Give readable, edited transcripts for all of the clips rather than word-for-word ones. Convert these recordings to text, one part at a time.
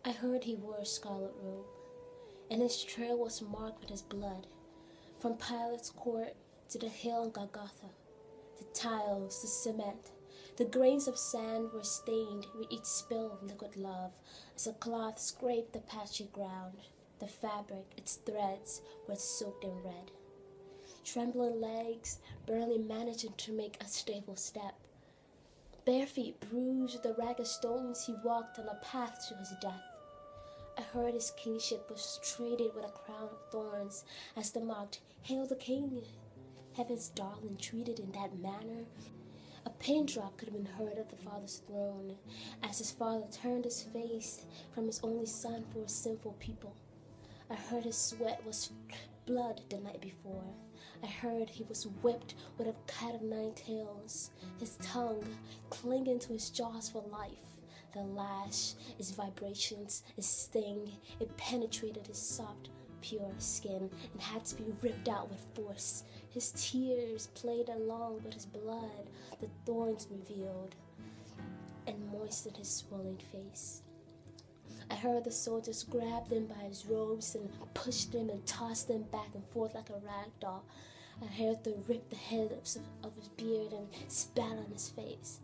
I heard he wore a scarlet robe, and his trail was marked with his blood. From Pilate's court to the hill on Golgotha, the tiles, the cement, the grains of sand were stained with each spill of liquid love as a cloth scraped the patchy ground. The fabric, its threads, were soaked in red. Trembling legs, barely managing to make a stable step. Bare feet bruised with the ragged stones, he walked on a path to his death. I heard his kingship was traded with a crown of thorns as the mocked, "Hail the King!" Heaven's darling treated in that manner. A pin drop could have been heard at the Father's throne as his Father turned his face from his only Son for his sinful people. I heard his sweat was blood the night before. I heard he was whipped with a cat of nine tails, his tongue clinging to his jaws for life. The lash, its vibrations, its sting, it penetrated his soft, pure skin and had to be ripped out with force. His tears played along with his blood, the thorns revealed and moistened his swollen face. I heard the soldiers grab him by his robes and pushed him and tossed him back and forth like a rag doll. I heard them rip the head of his beard and spat on his face.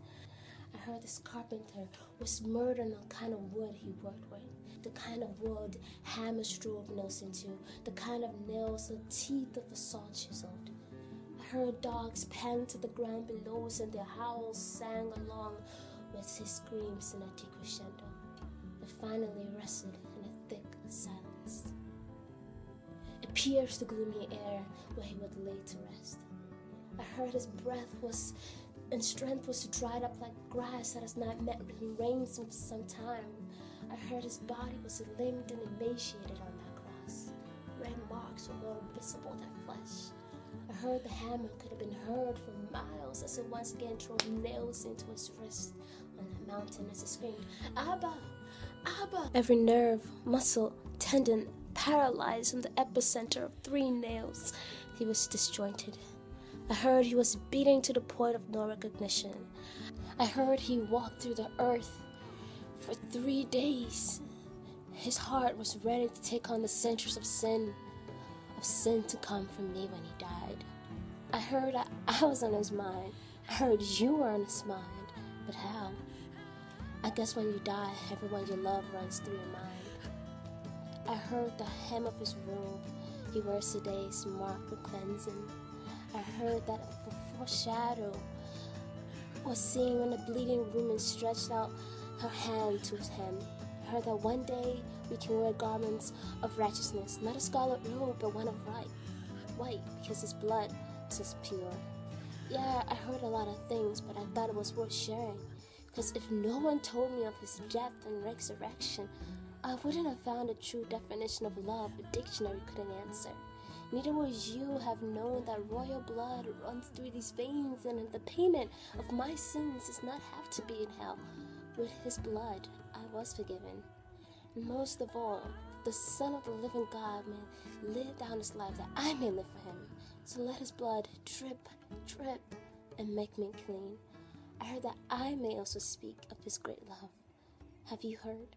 I heard this carpenter was murdering the kind of wood he worked with, the kind of wood hammers drove nails into, the kind of nails the teeth of a saw chiseled. I heard dogs pant to the ground below us and their howls sang along with his screams in a decrescendo. It finally rested in a thick silence. It pierced the gloomy air where he would lay to rest. I heard his breath and strength was dried up like grass that has not met with rain since some time. I heard his body was limbed and emaciated on that cross. Red marks were more visible than flesh. I heard the hammer could have been heard for miles as it once again drove nails into his wrist on that mountain as he screamed, "Abba! Abba!" Every nerve, muscle, tendon paralyzed from the epicenter of 3 nails. He was disjointed. I heard he was beating to the point of no recognition. I heard he walked through the earth for 3 days. His heart was ready to take on the centuries of sin to come from me when he died. I heard I was on his mind. I heard you were on his mind. But how? I guess when you die, everyone you love runs through your mind. I heard the hem of his robe. He wears today is marked with cleansing. I heard that a foreshadow was seen when a bleeding woman stretched out her hand to him. I heard that one day we can wear garments of righteousness, not a scarlet robe, but one of white, because his blood is pure. Yeah, I heard a lot of things, but I thought it was worth sharing, because if no one told me of his death and resurrection, I wouldn't have found a true definition of love a dictionary couldn't answer. Neither would you have known that royal blood runs through these veins, and the payment of my sins does not have to be in hell. With his blood, I was forgiven. And most of all, the Son of the living God may lay down his life that I may live for him. So let his blood drip, drip, and make me clean. I heard that I may also speak of his great love. Have you heard?